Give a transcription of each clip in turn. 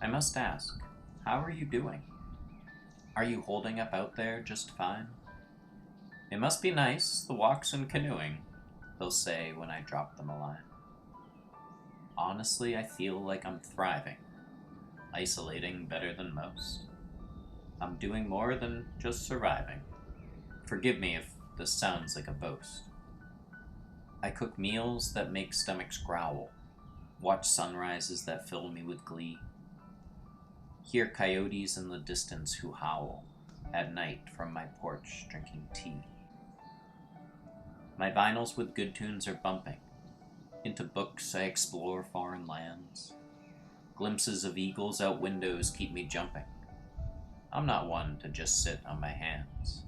I must ask, how are you doing? Are you holding up out there just fine? It must be nice, the walks and canoeing, they'll say when I drop them a line. Honestly, I feel like I'm thriving, isolating better than most. I'm doing more than just surviving. Forgive me if this sounds like a boast. I cook meals that make stomachs growl, watch sunrises that fill me with glee, hear coyotes in the distance who howl at night from my porch drinking tea. My vinyls with good tunes are bumping. Into books I explore foreign lands. Glimpses of eagles out windows keep me jumping. I'm not one to just sit on my hands.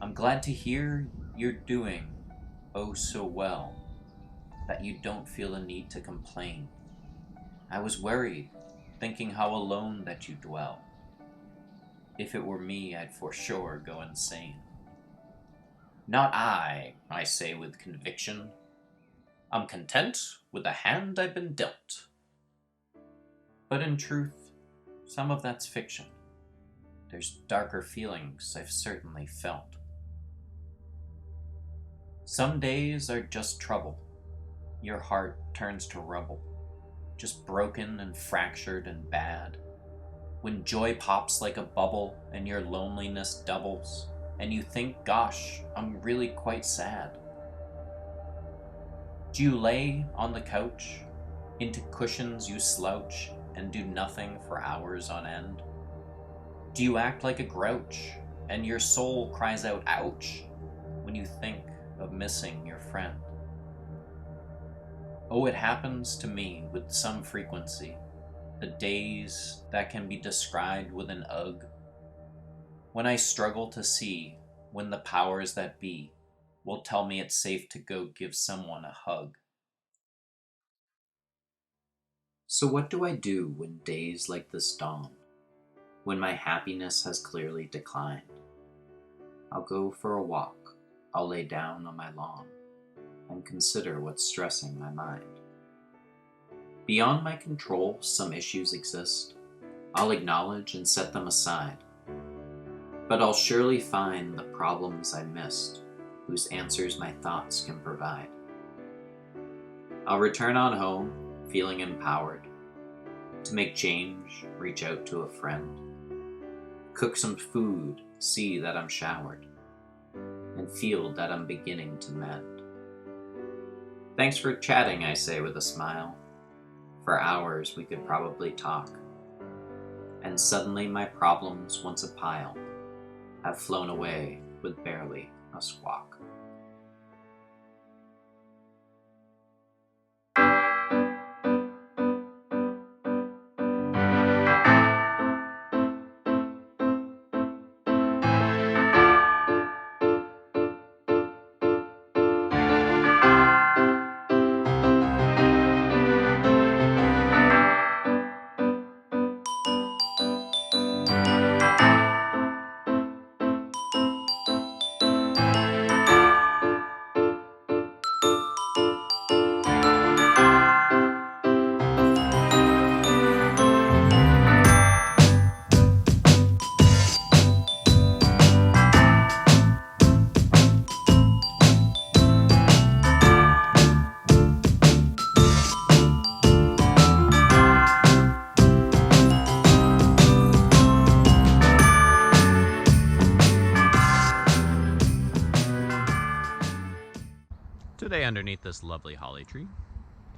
I'm glad to hear you're doing oh so well, that you don't feel a need to complain. I was worried, thinking how alone that you dwell. If it were me, I'd for sure go insane. Not I say with conviction. I'm content with the hand I've been dealt. But in truth, some of that's fiction. There's darker feelings I've certainly felt. Some days are just trouble. Your heart turns to rubble, just broken and fractured and bad. When joy pops like a bubble and your loneliness doubles, and you think, gosh, I'm really quite sad. Do you lay on the couch, into cushions you slouch, and do nothing for hours on end? Do you act like a grouch, and your soul cries out, ouch, when you think of missing your friend? Oh, it happens to me with some frequency, the days that can be described with an ugh, when I struggle to see when the powers that be will tell me it's safe to go give someone a hug. So what do I do when days like this dawn, when my happiness has clearly declined? I'll go for a walk, I'll lay down on my lawn, and consider what's stressing my mind. Beyond my control, some issues exist. I'll acknowledge and set them aside. But I'll surely find the problems I missed, whose answers my thoughts can provide. I'll return on home, feeling empowered. To make change, reach out to a friend. Cook some food, see that I'm showered, and feel that I'm beginning to mend. Thanks for chatting, I say with a smile. For hours we could probably talk. And suddenly my problems, once a pile, have flown away with barely a squawk. Today, underneath this lovely holly tree,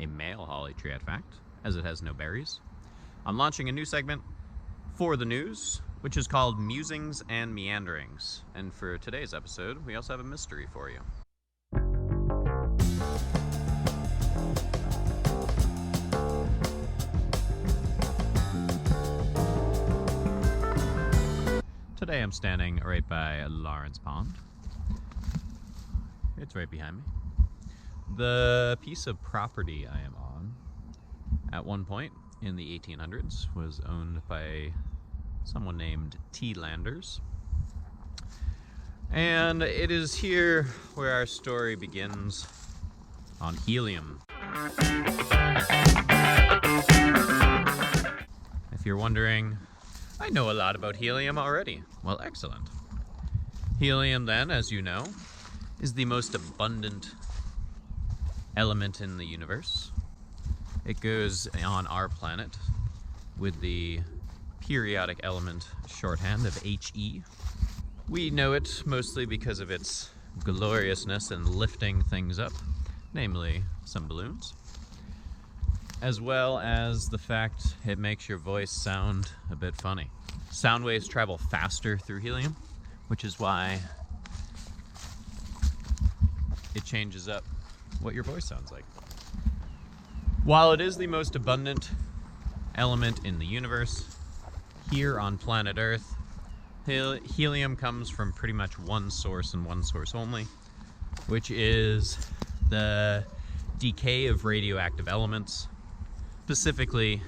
a male holly tree in fact, as it has no berries, I'm launching a new segment for the news, which is called Musings and Meanderings. And for today's episode, we also have a mystery for you. Today I'm standing right by Lawrence Pond. It's right behind me. The piece of property I am on, at one point in the 1800s, was owned by someone named T. Landers. And it is here where our story begins on Helium. you're wondering, I know a lot about helium already. Well, excellent. Helium then, as you know, is the most abundant element in the universe. It goes on our planet with the periodic element shorthand of He. We know it mostly because of its gloriousness and lifting things up, namely some balloons, as well as the fact it makes your voice sound a bit funny. Sound waves travel faster through helium, which is why it changes up what your voice sounds like. While it is the most abundant element in the universe, here on planet Earth, helium comes from pretty much one source and one source only, which is the decay of radioactive elements, specifically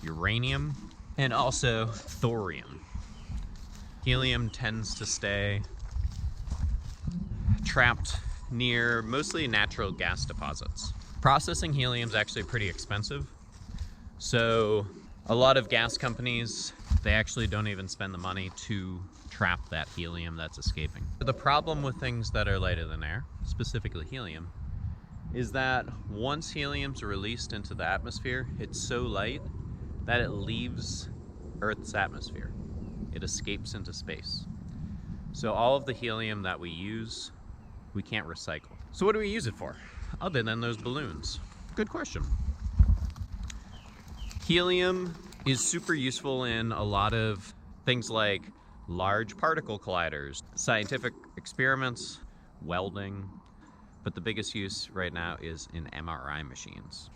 uranium and also thorium. Helium tends to stay trapped near mostly natural gas deposits. Processing helium is actually pretty expensive, so a lot of gas companies, they actually don't even spend the money to trap that helium that's escaping. The problem with things that are lighter than air, specifically helium, is that once helium's released into the atmosphere, it's so light that it leaves Earth's atmosphere. It escapes into space. So all of the helium that we use, we can't recycle. So what do we use it for, other than those balloons? Good question. Helium is super useful in a lot of things like large particle colliders, scientific experiments, welding, but the biggest use right now is in MRI machines.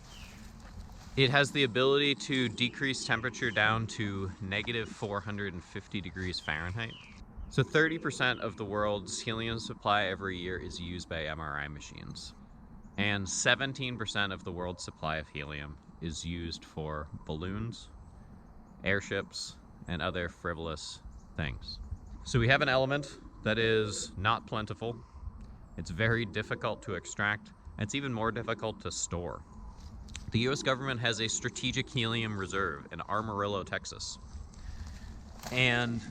It has the ability to decrease temperature down to negative 450 degrees Fahrenheit. So 30% of the world's helium supply every year is used by MRI machines. And 17% of the world's supply of helium is used for balloons, airships, and other frivolous things. So we have an element that is not plentiful. It's very difficult to extract. And it's even more difficult to store. The US government has a strategic helium reserve in Amarillo, Texas. And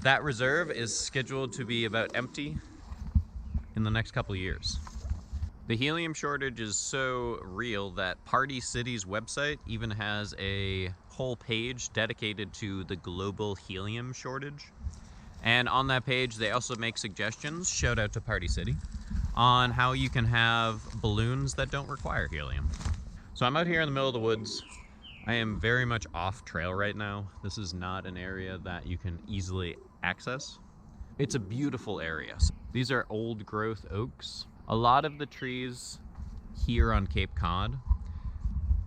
that reserve is scheduled to be about empty in the next couple of years. The helium shortage is so real that Party City's website even has a whole page dedicated to the global helium shortage. And on that page, they also make suggestions, shout out to Party City, on how you can have balloons that don't require helium. So I'm out here in the middle of the woods. I am very much off trail right now. This is not an area that you can easily access. It's a beautiful area. These are old growth oaks. A lot of the trees here on Cape Cod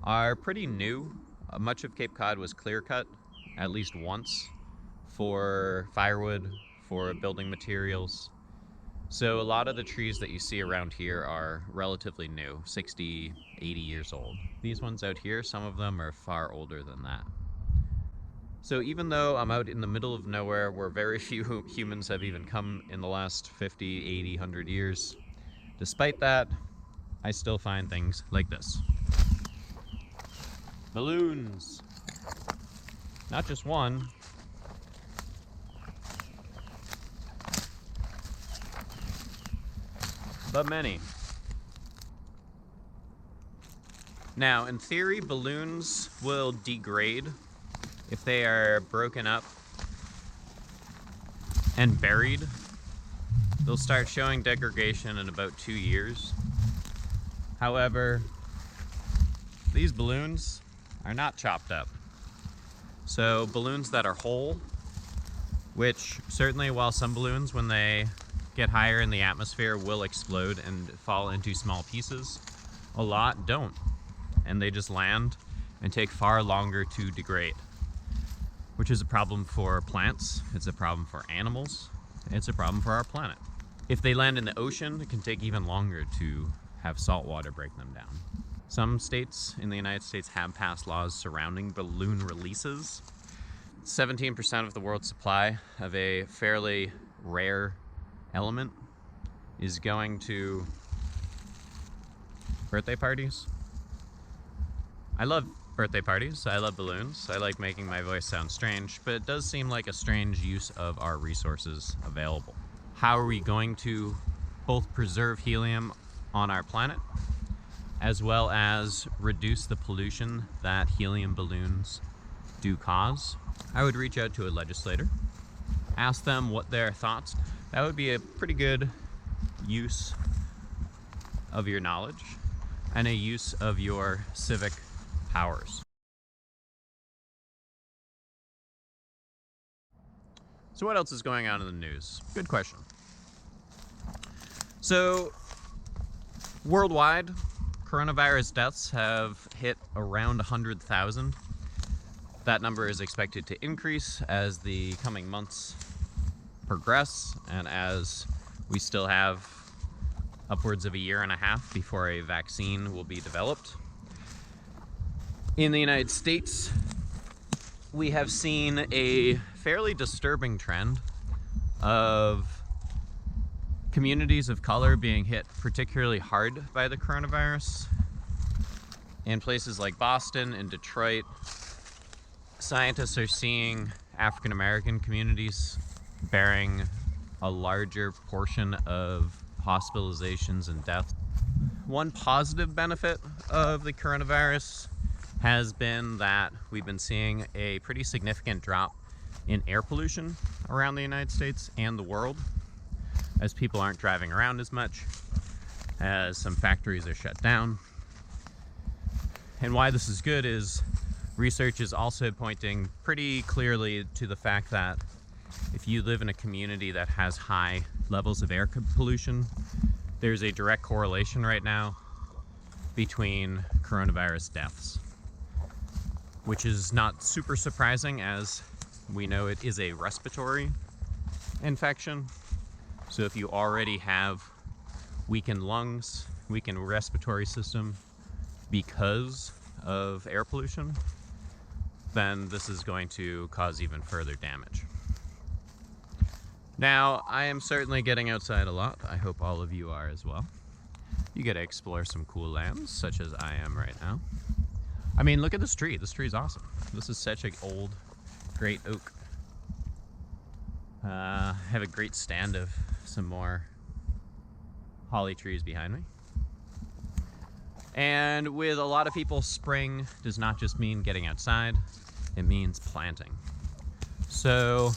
are pretty new. Much of Cape Cod was clear cut at least once for firewood, for building materials. So a lot of the trees that you see around here are relatively new, 60, 80 years old. These ones out here, some of them are far older than that. So even though I'm out in the middle of nowhere where very few humans have even come in the last 50, 80, 100 years, despite that, I still find things like this. Balloons. Not just one. But many. Now, in theory, balloons will degrade if they are broken up and buried. They'll start showing degradation in about 2 years. However, these balloons are not chopped up. So balloons that are whole, which certainly while some balloons, when they get higher in the atmosphere, will explode and fall into small pieces, a lot don't. And they just land and take far longer to degrade, which is a problem for plants, it's a problem for animals, it's a problem for our planet. If they land in the ocean, it can take even longer to have salt water break them down. Some states in the United States have passed laws surrounding balloon releases. 17% of the world's supply of a fairly rare element is going to birthday parties. I love birthday parties. I love balloons. I like making my voice sound strange, but it does seem like a strange use of our resources available. How are we going to both preserve helium on our planet, as well as reduce the pollution that helium balloons do cause? I would reach out to a legislator, ask them what their thoughts. That would be a pretty good use of your knowledge and a use of your civic powers. So what else is going on in the news? Good question. So worldwide, coronavirus deaths have hit around 100,000. That number is expected to increase as the coming months progress and as we still have upwards of a year and a half before a vaccine will be developed. In the United States, we have seen a fairly disturbing trend of communities of color being hit particularly hard by the coronavirus. In places like Boston and Detroit, scientists are seeing African American communities bearing a larger portion of hospitalizations and deaths. One positive benefit of the coronavirus has been that we've been seeing a pretty significant drop in air pollution around the United States and the world, as people aren't driving around as much, as some factories are shut down. And why this is good is research is also pointing pretty clearly to the fact that if you live in a community that has high levels of air pollution, there's a direct correlation right now between coronavirus deaths, which is not super surprising as we know it is a respiratory infection. So if you already have weakened lungs, weakened respiratory system because of air pollution, then this is going to cause even further damage. Now, I am certainly getting outside a lot. I hope all of you are as well. You get to explore some cool lands, such as I am right now. I mean, look at this tree. This tree is awesome. This is such an old, great oak. I have a great stand of some more holly trees behind me. And with a lot of people, spring does not just mean getting outside, it means planting. So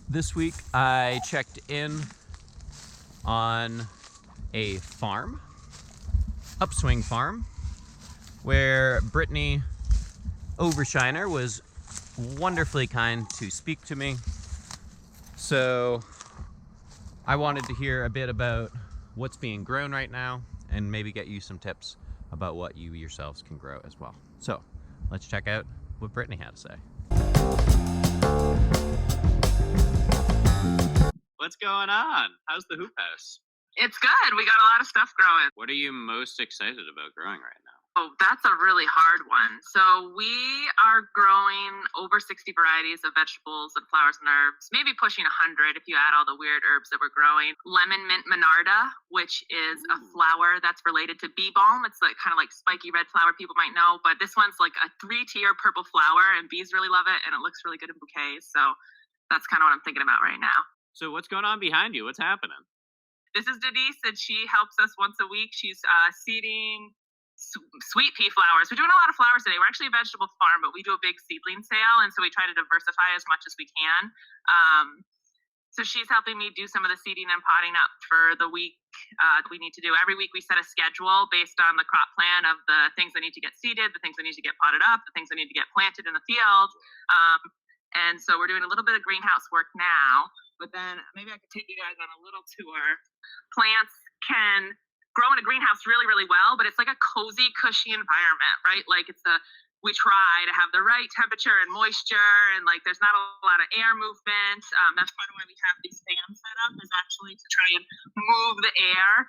this week I checked in on a farm, Upswing Farm, where Brittany Overshiner was wonderfully kind to speak to me. So I wanted to hear a bit about what's being grown right now and maybe get you some tips about what you yourselves can grow as well. So let's check out what Brittany had to say. What's going on? How's the hoop house? It's good. We got a lot of stuff growing. What are you most excited about growing right now? Oh, that's a really hard one. So we are growing over 60 varieties of vegetables and flowers and herbs, maybe pushing 100 if you add all the weird herbs that we're growing. Lemon mint monarda, which is a flower that's related to bee balm. It's like kind of like spiky red flower people might know, but this one's like a 3-tier purple flower and bees really love it and it looks really good in bouquets. So that's kind of what I'm thinking about right now. So what's going on behind you? What's happening? This is Denise and she helps us once a week. She's seeding sweet pea flowers. We're doing a lot of flowers today. We're actually a vegetable farm, but we do a big seedling sale, and so we try to diversify as much as we can. So she's helping me do some of the seeding and potting up for the week we need to do. Every week we set a schedule based on the crop plan of the things that need to get seeded, the things that need to get potted up, the things that need to get planted in the field. And so we're doing a little bit of greenhouse work now, but then maybe I could take you guys on a little tour. Plants can grow in a greenhouse really, really well, but it's like a cozy, cushy environment, right? Like we try to have the right temperature and moisture, and like there's not a lot of air movement. That's part of why we have these fans set up, is actually to try and move the air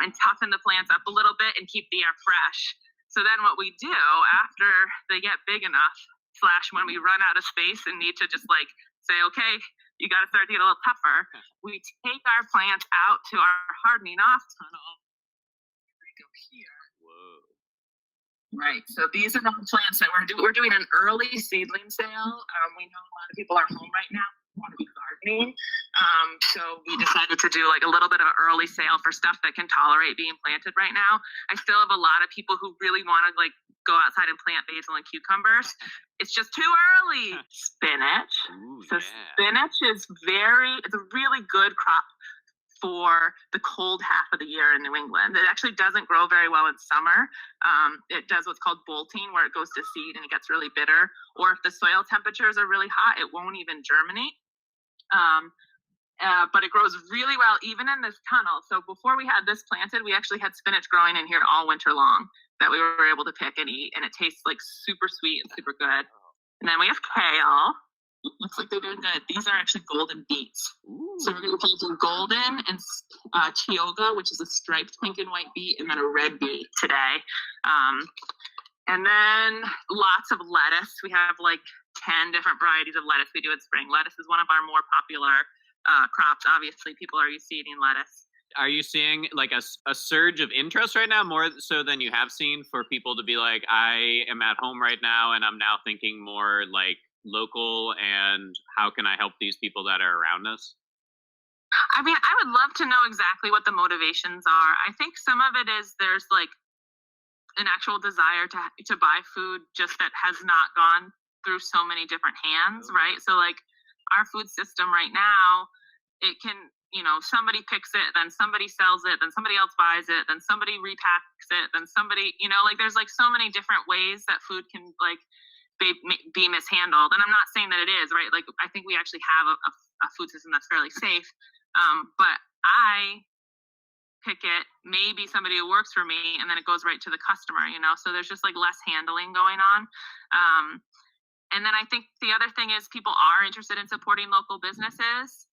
and toughen the plants up a little bit and keep the air fresh. So then what we do after they get big enough, / when we run out of space and need to just like say, okay, you got to start to get a little tougher, we take our plants out to our hardening off tunnel. Go here. Whoa. Right. So these are the plants that we're doing an early seedling sale. We know a lot of people are home right now, want to be gardening. So we decided to do like a little bit of an early sale for stuff that can tolerate being planted right now. I still have a lot of people who really want to like go outside and plant basil and cucumbers. It's just too early. Spinach. Ooh, So yeah. spinach is it's a really good crop for the cold half of the year in New England. It actually doesn't grow very well in summer. It does what's called bolting, where it goes to seed and it gets really bitter. Or if the soil temperatures are really hot, it won't even germinate. But it grows really well even in this tunnel. So before we had this planted, we actually had spinach growing in here all winter long that we were able to pick and eat, and it tastes like super sweet and super good. And then we have kale. Looks like they're doing good. These are actually golden beets. Ooh. So we're going to plant some golden and chioga, which is a striped pink and white beet, and then a red beet today. And then lots of lettuce. We have like 10 different varieties of lettuce we do in spring. Lettuce is one of our more popular crops. Obviously, people are used to eating lettuce. Are you seeing like a surge of interest right now, more so than you have seen, for people to be like, I am at home right now and I'm now thinking more like local, and how can I help these people that are around us? I mean, I would love to know exactly what the motivations are. I think some of it is there's like an actual desire to buy food just that has not gone through so many different hands, right? So like our food system right now, it can, somebody picks it, then somebody sells it, then somebody else buys it, then somebody repacks it, then somebody, like there's like so many different ways that food can like be mishandled. And I'm not saying that it is, right? Like I think we actually have a food system that's fairly safe. But I pick it, maybe somebody who works for me, and then it goes right to the customer, so there's just like less handling going on. And then I think the other thing is people are interested in supporting local businesses.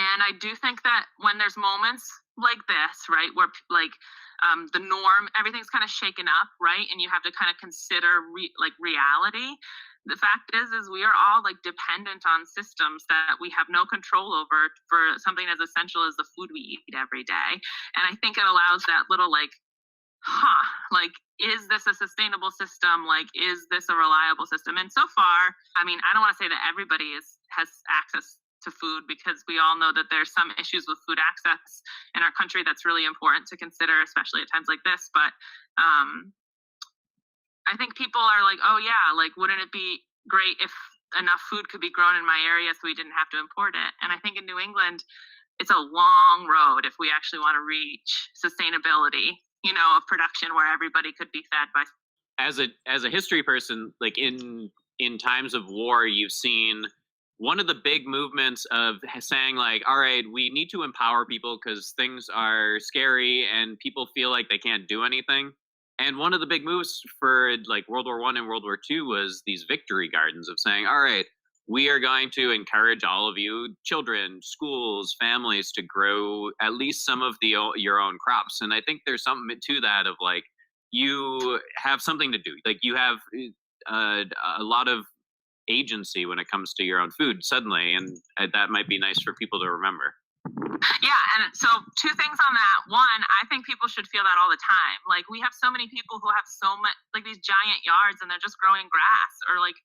And I do think that when there's moments like this, right, where like the norm, everything's kind of shaken up, right, and you have to kind of consider reality. The fact is we are all like dependent on systems that we have no control over for something as essential as the food we eat every day. And I think it allows that little like, is this a sustainable system? Like, is this a reliable system? And so far, I mean, I don't want to say that everybody has access to food, because we all know that there's some issues with food access in our country that's really important to consider, especially at times like this. But I think people are like, oh yeah, like wouldn't it be great if enough food could be grown in my area so we didn't have to import it? And I think in New England, it's a long road if we actually want to reach sustainability, of production where everybody could be fed by. As a history person, like in times of war, you've seen one of the big movements of saying like, all right, we need to empower people because things are scary and people feel like they can't do anything. And one of the big moves for like World War I and World War II was these victory gardens of saying, all right, we are going to encourage all of you, children, schools, families, to grow at least some of your own crops. And I think there's something to that of like, you have something to do. Like you have a lot of agency when it comes to your own food suddenly, and that might be nice for people to remember. Yeah, and so two things on that. One, I think people should feel that all the time. Like we have so many people who have so much, like these giant yards, and they're just growing grass, or like,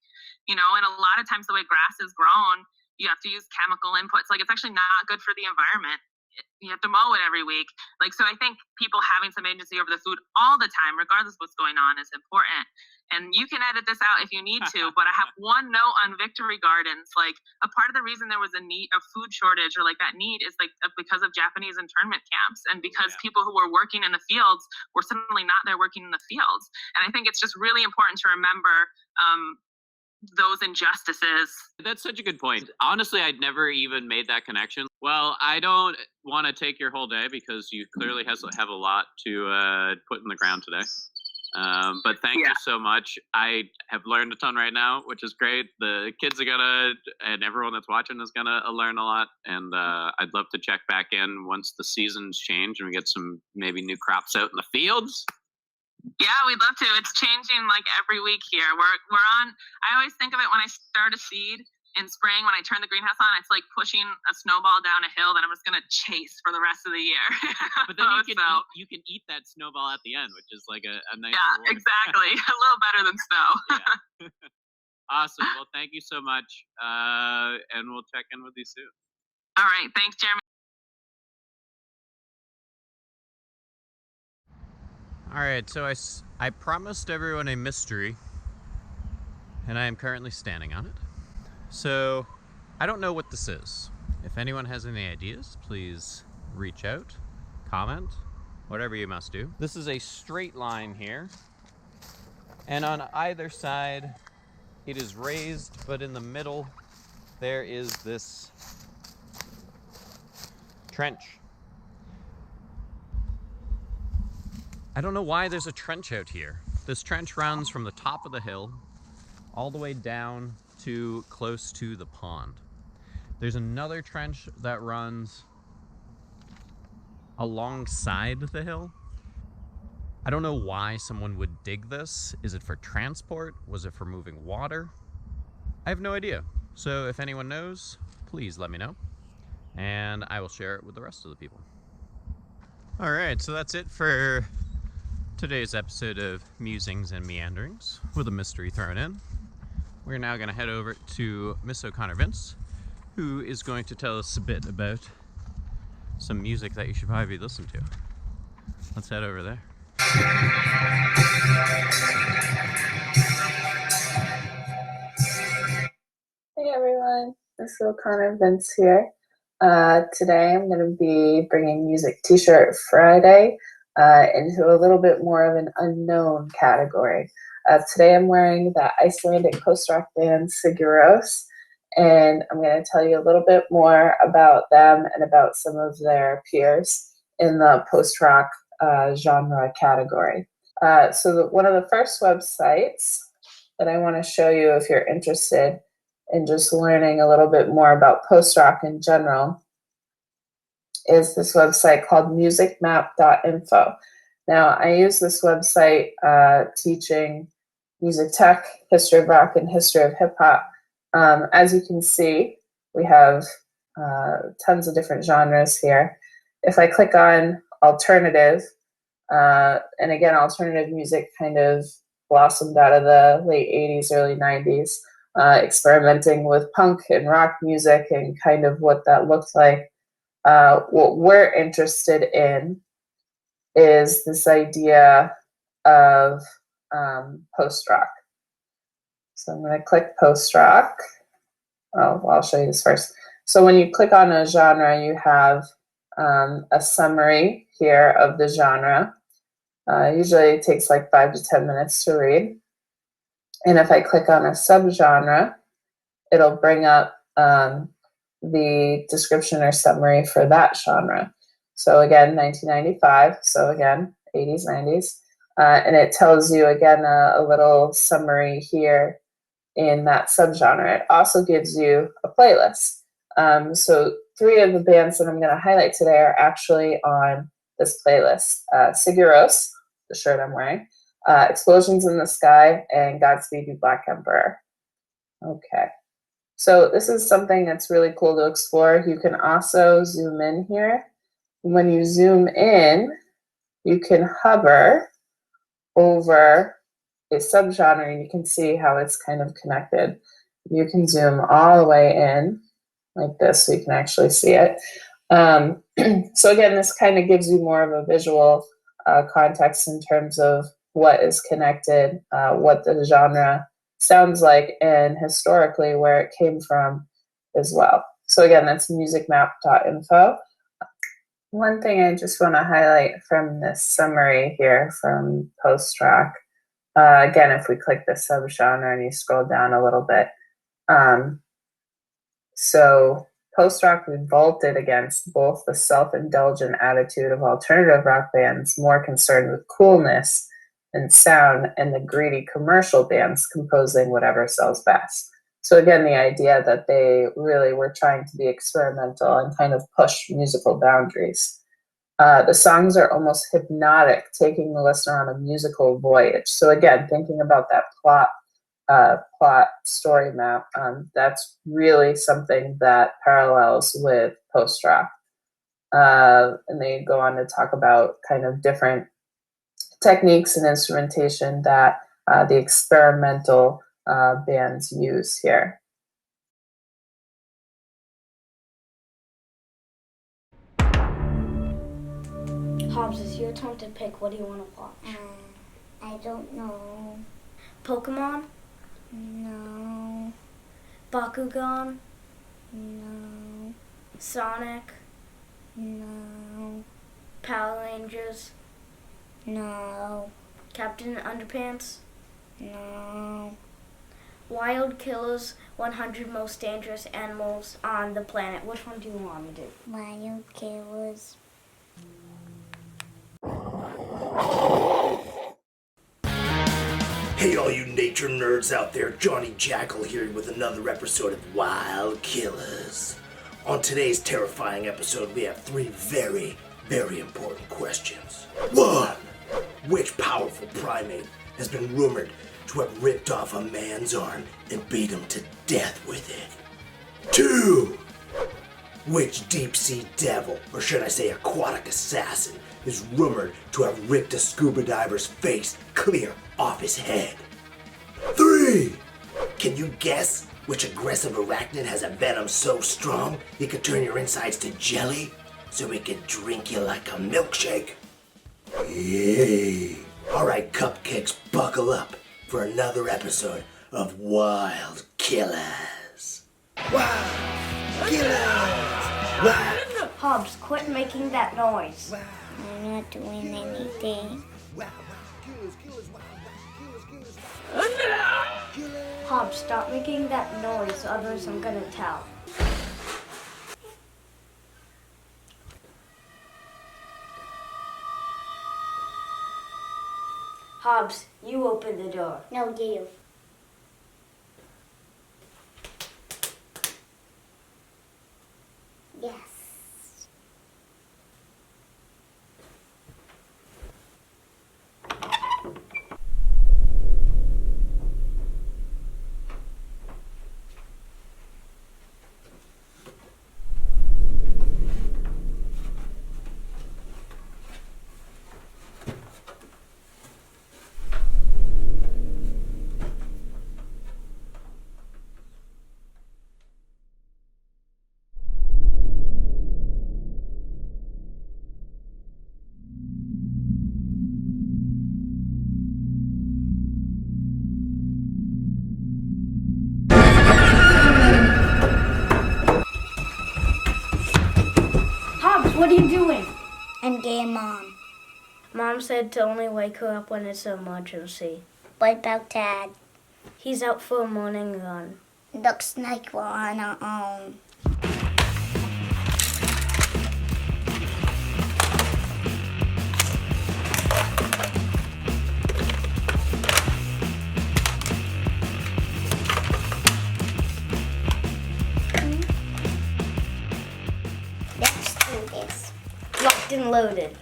and a lot of times the way grass is grown, you have to use chemical inputs. Like it's actually not good for the environment. You have to mow it every week. Like, so I think people having some agency over the food all the time, regardless of what's going on, is important. And you can edit this out if you need to, but I have one note on victory gardens. Like a part of the reason there was a food shortage or like that need is like because of Japanese internment camps, and because people who were working in the fields were suddenly not there working in the fields. And I think it's just really important to remember those injustices. That's such a good point. Honestly, I'd never even made that connection. Well, I don't want to take your whole day because you clearly have a lot to put in the ground today. But thank you so much. I have learned a ton right now, which is great. The kids are and everyone that's watching is gonna learn a lot. And I'd love to check back in once the seasons change and we get some maybe new crops out in the fields. Yeah, we'd love to. It's changing like every week here. We're on. I always think of it when I start a seed. in spring when I turn the greenhouse on, it's like pushing a snowball down a hill that I'm just gonna chase for the rest of the year. But then you can eat that snowball at the end, which is like a nice reward. Exactly. A little better than snow. Yeah. Awesome. Well, thank you so much, and we'll check in with you soon. All right. Thanks, Jeremy. All right, so I promised everyone a mystery, and I am currently standing on it. So I don't know what this is. If anyone has any ideas, please reach out, comment, whatever you must do. This is a straight line here, and on either side it is raised, but in the middle there is this trench. I don't know why there's a trench out here. This trench runs from the top of the hill all the way down to close to the pond. There's another trench that runs alongside the hill. I don't know why someone would dig this. Is it for transport? Was it for moving water? I have no idea. So if anyone knows, please let me know, and I will share it with the rest of the people. All right, so that's it for today's episode of Musings and Meanderings, with a mystery thrown in. We're now going to head over to Miss O'Connor Vince, who is going to tell us a bit about some music that you should probably listen to. Let's head over there. Hey everyone, Miss O'Connor Vince here. Today I'm going to be bringing Music T-Shirt Friday into a little bit more of an unknown category. Today I'm wearing the Icelandic post-rock band Sigur, and I'm going to tell you a little bit more about them and about some of their peers in the post-rock genre category. So one of the first websites that I want to show you if you're interested in just learning a little bit more about post-rock in general is this website called musicmap.info. Now, I use this website teaching music tech, history of rock, and history of hip-hop. As you can see, we have tons of different genres here. If I click on alternative, and again, alternative music kind of blossomed out of the late 80s, early 90s, experimenting with punk and rock music and kind of what that looked like. What we're interested in is this idea of post-rock. So I'm going to click post-rock. Oh, well, I'll show you this first. So when you click on a genre, you have a summary here of the genre. Usually it takes like 5 to 10 minutes to read. And if I click on a subgenre, it'll bring up the description or summary for that genre. So again, 1995, so again, 80s, 90s. And it tells you, again, a little summary here in that subgenre. It also gives you a playlist. So 3 of the bands that I'm going to highlight today are actually on this playlist. Sigur, the shirt I'm wearing, Explosions in the Sky, and Godspeed You Black Emperor. Okay. So this is something that's really cool to explore. You can also zoom in here. When you zoom in, you can hover over a subgenre and you can see how it's kind of connected. You can zoom all the way in like this so you can actually see it. So again, this kind of gives you more of a visual context in terms of what is connected, what the genre sounds like, and historically where it came from as well. So again, that's musicmap.info. One thing I just want to highlight from this summary here from post-rock, again, if we click the subgenre and you scroll down a little bit, so post-rock revolted against both the self-indulgent attitude of alternative rock bands more concerned with coolness and sound, and the greedy commercial bands composing whatever sells best. So again, the idea that they really were trying to be experimental and kind of push musical boundaries. The songs are almost hypnotic, taking the listener on a musical voyage. So again, thinking about that plot plot story map. That's really something that parallels with post-draft. And they go on to talk about kind of different techniques and instrumentation that the experimental bands use here. Hobbs, it's your turn to pick. What do you want to watch? I don't know. Pokemon? No. Bakugan? No. Sonic? No. Power Rangers? No. Captain Underpants? No. Wild Killers, 100 Most Dangerous Animals on the Planet. Which one do you want me to do? Wild Killers. Hey all you nature nerds out there, Johnny Jackal here with another episode of Wild Killers. On today's terrifying episode, we have 3 very, very important questions. 1. Which powerful primate has been rumored to have ripped off a man's arm and beat him to death with it? 2. Which deep-sea devil, or should I say aquatic assassin, is rumored to have ripped a scuba diver's face clear off his head? 3. Can you guess which aggressive arachnid has a venom so strong it could turn your insides to jelly so it could drink you like a milkshake? Yay! Alright, cupcakes, buckle up for another episode of Wild Killers. Wild Killers! Wild. Hobbs, quit making that noise. I'm not doing anything. Hobbs, stop making that noise, others I'm gonna tell. Hobbs, you open the door. No, you. Yes. Hobbs, what are you doing? I'm getting Mom. Mom said to only wake her up when it's an emergency. What about Dad? He's out for a morning run. Looks like we're on our own. Let's do this. Locked and loaded.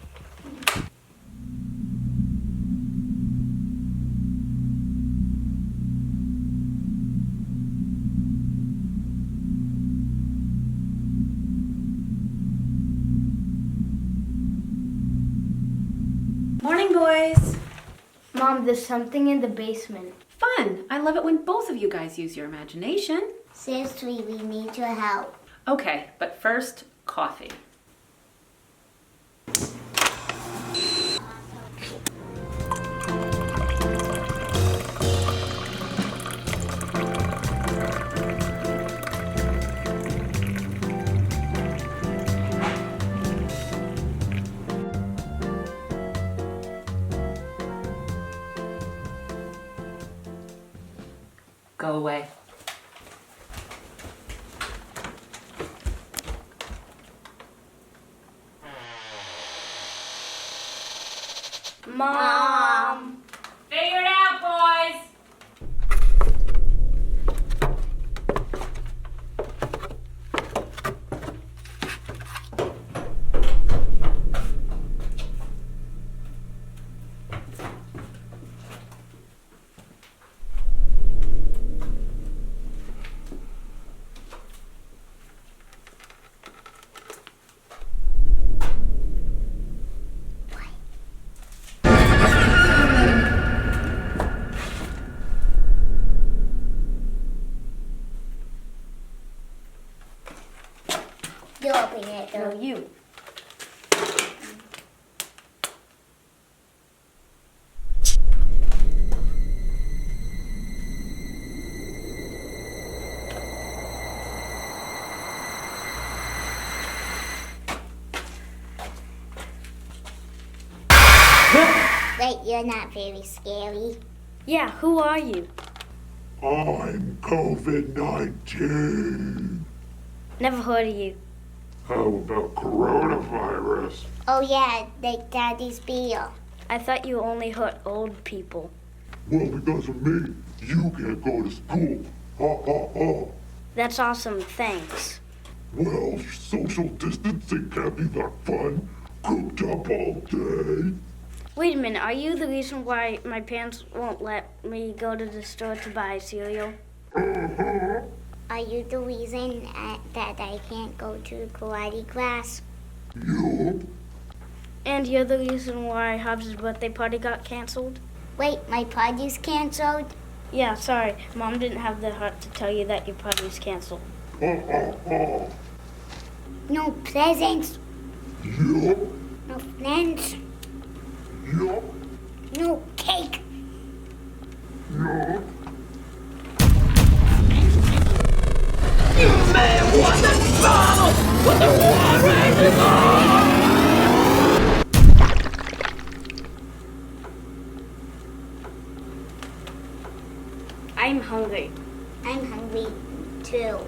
Morning, boys. Mom, there's something in the basement. Fun. I love it when both of you guys use your imagination. Seriously, we need your help. Okay, but first, coffee. Go away. Mom! Figure it out, boys! helping it though. No, you. Wait, you're not very scary. Yeah, who are you? I'm COVID-19. Never heard of you. How about coronavirus? Oh yeah, like Daddy's beer. I thought you only hurt old people. Well, because of me, you can't go to school. Ha ha ha. That's awesome, thanks. Well, social distancing can't be that fun. Cooped up all day. Wait a minute, are you the reason why my parents won't let me go to the store to buy cereal? Are you the reason that I can't go to karate class? Yup. And you're the reason why Hobbs' birthday party got canceled? Wait, my party's canceled? Yeah, sorry. Mom didn't have the heart to tell you that your party was canceled. Ha ha ha. No presents, Yup. no friends, Yup. no cake. Yup. I'm hungry. I'm hungry too.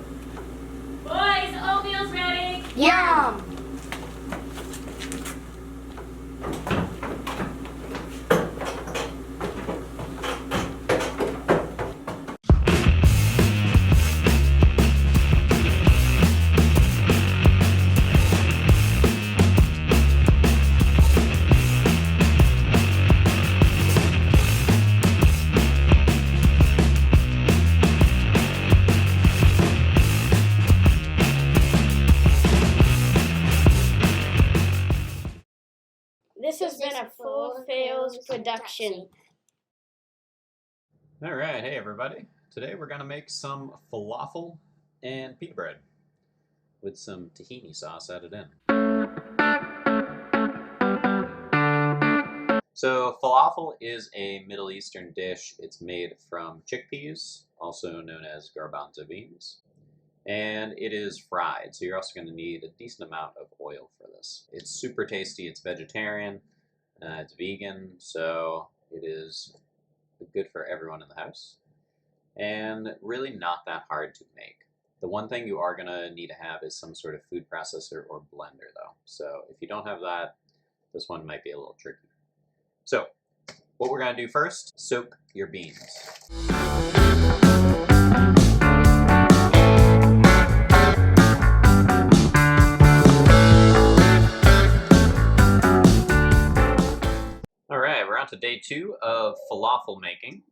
Boys, oatmeal's ready. Yum! This has been a Farrells production. Alright, hey everybody. Today we're going to make some falafel and pita bread with some tahini sauce added in. So falafel is a Middle Eastern dish. It's made from chickpeas, also known as garbanzo beans. And it is fried, so you're also going to need a decent amount of oil for this. It's super tasty, it's vegetarian, it's vegan, so it is good for everyone in the house. And really not that hard to make. The one thing you are going to need to have is some sort of food processor or blender though. So if you don't have that, this one might be a little tricky. So what we're going to do first, soak your beans. Alright, we're on to day 2 of falafel making.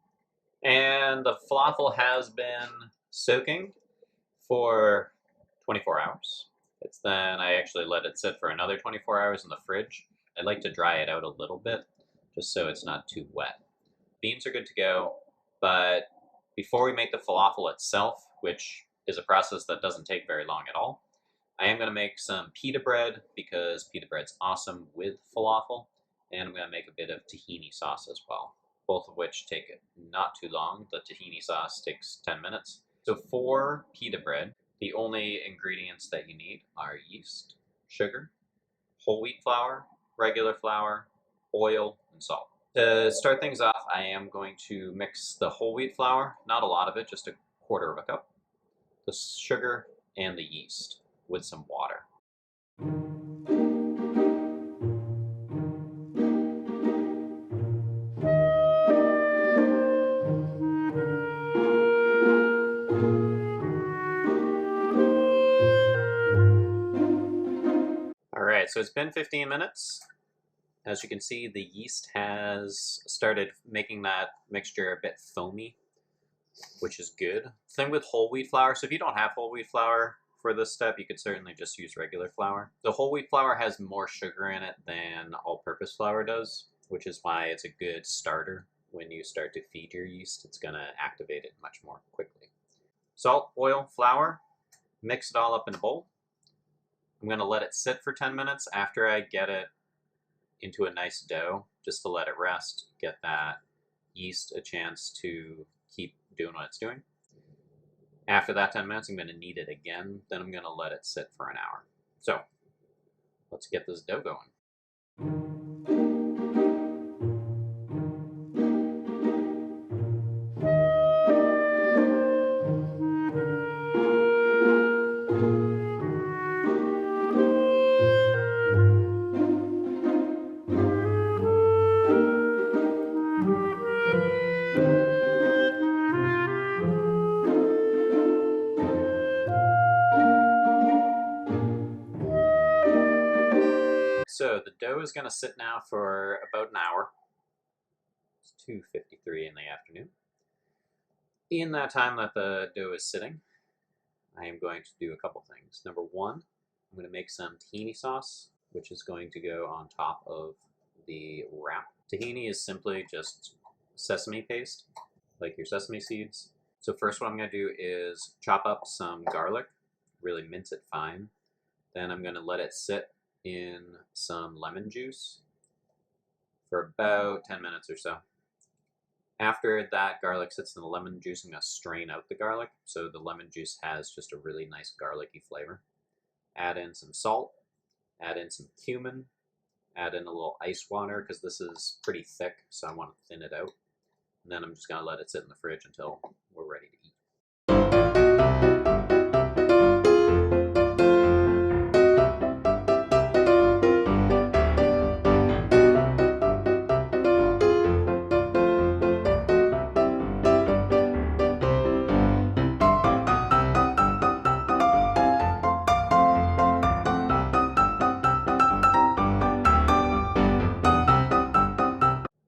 And the falafel has been soaking for 24 hours. Then I actually let it sit for another 24 hours in the fridge. I like to dry it out a little bit, just so it's not too wet. Beans are good to go, but before we make the falafel itself, which is a process that doesn't take very long at all, I am going to make some pita bread because pita bread's awesome with falafel, and I'm going to make a bit of tahini sauce as well, both of which take not too long. The tahini sauce takes 10 minutes. So for pita bread, the only ingredients that you need are yeast, sugar, whole wheat flour, regular flour, oil, and salt. To start things off, I am going to mix the whole wheat flour, not a lot of it, just a quarter of a cup, the sugar, and the yeast with some water. Alright, so it's been 15 minutes. As you can see, the yeast has started making that mixture a bit foamy, which is good. Thing with whole wheat flour, so if you don't have whole wheat flour for this step, you could certainly just use regular flour. The whole wheat flour has more sugar in it than all-purpose flour does, which is why it's a good starter. When you start to feed your yeast, it's going to activate it much more quickly. Salt, oil, flour, mix it all up in a bowl. I'm going to let it sit for 10 minutes after I get it into a nice dough, just to let it rest, get that yeast a chance to keep doing what it's doing. After that 10 minutes, I'm going to knead it again. Then I'm going to let it sit for an hour. So let's get this dough going. So the dough is going to sit now for about an hour. It's 2:53 in the afternoon. In that time that the dough is sitting, I am going to do a couple things. Number one, I'm going to make some tahini sauce, which is going to go on top of the wrap. Tahini is simply just sesame paste, like your sesame seeds. So first what I'm going to do is chop up some garlic, really mince it fine. Then I'm going to let it sit in some lemon juice for about 10 minutes or so. After that garlic sits in the lemon juice, I'm going to strain out the garlic so the lemon juice has just a really nice garlicky flavor. Add in some salt, add in some cumin, add in a little ice water because this is pretty thick, so I want to thin it out. And then I'm just going to let it sit in the fridge until we're ready to eat.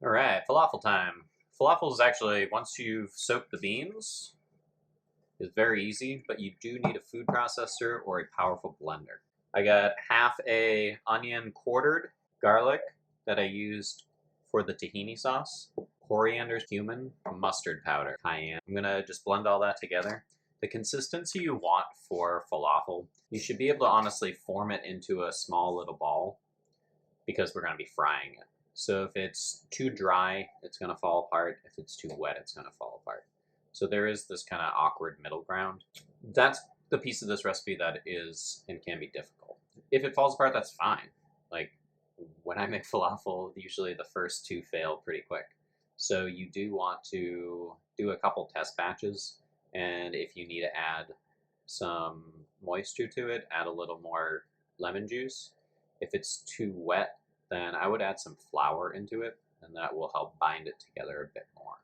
Alright, falafel time. Falafel is actually, once you've soaked the beans, is very easy, but you do need a food processor or a powerful blender. I got half a onion quartered, garlic that I used for the tahini sauce, coriander, cumin, mustard powder, cayenne. I'm gonna just blend all that together. The consistency you want for falafel, you should be able to honestly form it into a small little ball because we're gonna be frying it. So if it's too dry, it's gonna fall apart. If it's too wet, it's gonna fall apart. So there is this kind of awkward middle ground. That's the piece of this recipe that is and can be difficult. If it falls apart, that's fine. Like when I make falafel, usually the first two fail pretty quick. So you do want to do a couple test batches, and if you need to add some moisture to it, add a little more lemon juice. If it's too wet, then I would add some flour into it, and that will help bind it together a bit more.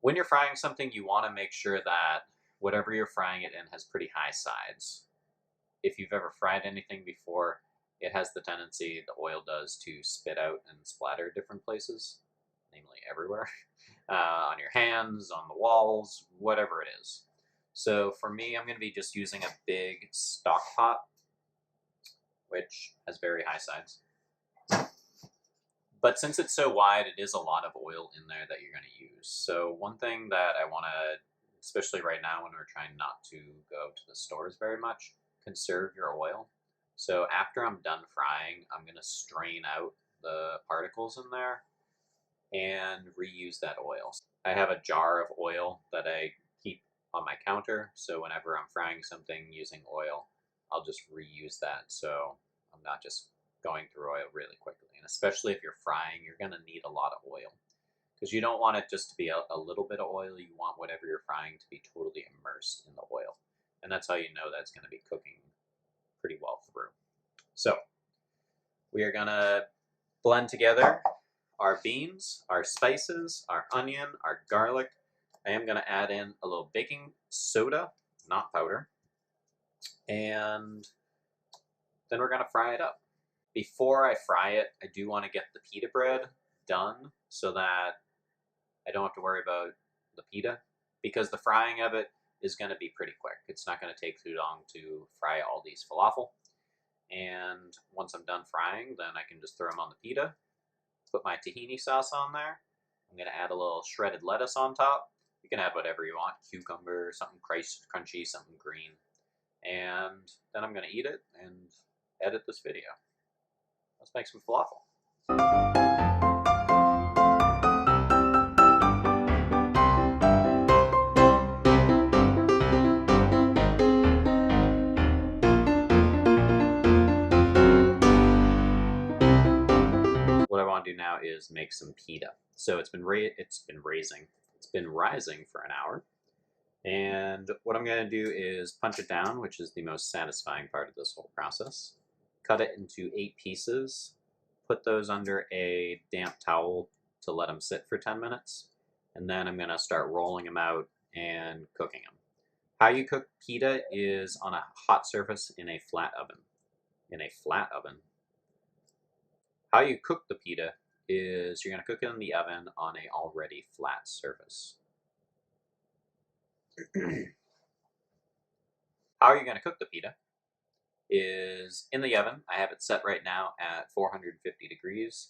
When you're frying something, you want to make sure that whatever you're frying it in has pretty high sides. If you've ever fried anything before, it has the tendency, the oil does, to spit out and splatter different places, namely everywhere, on your hands, on the walls, whatever it is. So for me, I'm going to be just using a big stock pot, which has very high sides. But since it's so wide, it is a lot of oil in there that you're going to use. So one thing that I want to, especially right now when we're trying not to go to the stores very much, conserve your oil. So after I'm done frying, I'm going to strain out the particles in there and reuse that oil. I have a jar of oil that I keep on my counter. So whenever I'm frying something using oil, I'll just reuse that. So I'm not just going through oil really quickly. And especially if you're frying, you're going to need a lot of oil because you don't want it just to be a little bit of oil. You want whatever you're frying to be totally immersed in the oil. And that's how you know that's going to be cooking pretty well through. So we are going to blend together our beans, our spices, our onion, our garlic. I am going to add in a little baking soda, not powder. And then we're going to fry it up. Before I fry it, I do want to get the pita bread done so that I don't have to worry about the pita, because the frying of it is going to be pretty quick. It's not going to take too long to fry all these falafel. And once I'm done frying, then I can just throw them on the pita, put my tahini sauce on there. I'm going to add a little shredded lettuce on top. You can add whatever you want, cucumber, something crunchy, something green. and then I'm going to eat it and edit this video. Let's make some falafel. What I want to do now is make some pita. So it's been rising for an hour. And what I'm going to do is punch it down, which is the most satisfying part of this whole process. Cut it into 8 pieces. Put those under a damp towel to let them sit for 10 minutes. And then I'm going to start rolling them out and cooking them. How you cook pita is on a hot surface in a flat oven. In a flat oven. How you cook the pita is you're going to cook it in the oven on a already flat surface. How you're going to cook the pita is in the oven. I have it set right now at 450 degrees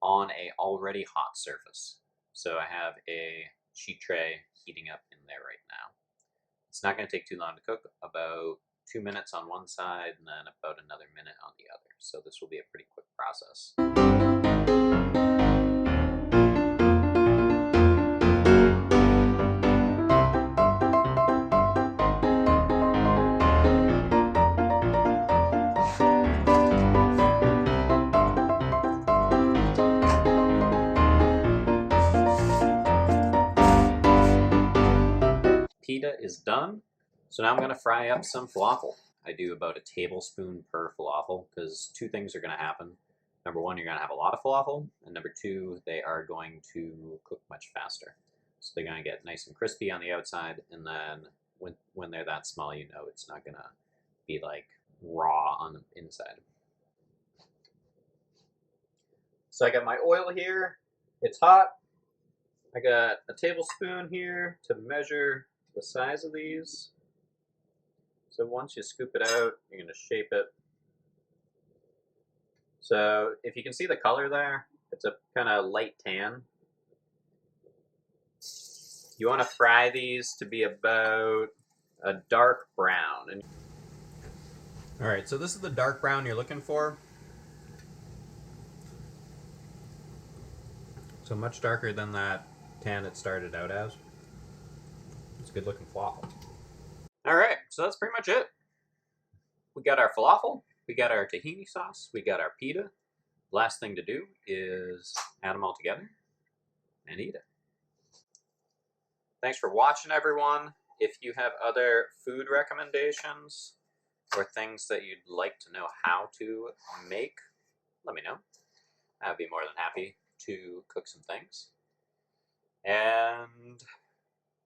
on a already hot surface. So I have a sheet tray heating up in there right now. It's not going to take too long to cook, about 2 minutes on one side and then about another minute on the other. So this will be a pretty quick process. Pita is done. So now I'm going to fry up some falafel. I do about a tablespoon per falafel because 2 things are going to happen. Number 1, you're going to have a lot of falafel, and number 2, they are going to cook much faster. So they're going to get nice and crispy on the outside, and then when they're that small, you know it's not going to be like raw on the inside. So I got my oil here. It's hot. I got a tablespoon here to measure the size of these. So once you scoop it out, you're going to shape it. So if you can see the color there, it's a kind of light tan. You want to fry these to be about a dark brown. All right, so this is the dark brown you're looking for. So much darker than that tan it started out as. It's a good looking falafel. All right, so that's pretty much it. We got our falafel, we got our tahini sauce, we got our pita. Last thing to do is add them all together and eat it. Thanks for watching, everyone. If you have other food recommendations or things that you'd like to know how to make, let me know. I'd be more than happy to cook some things. And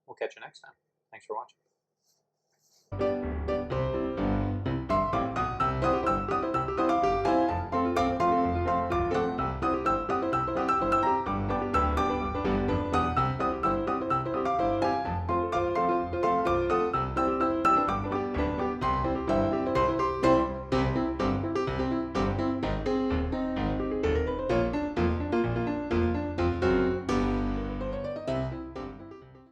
we'll catch you next time. Thanks for watching.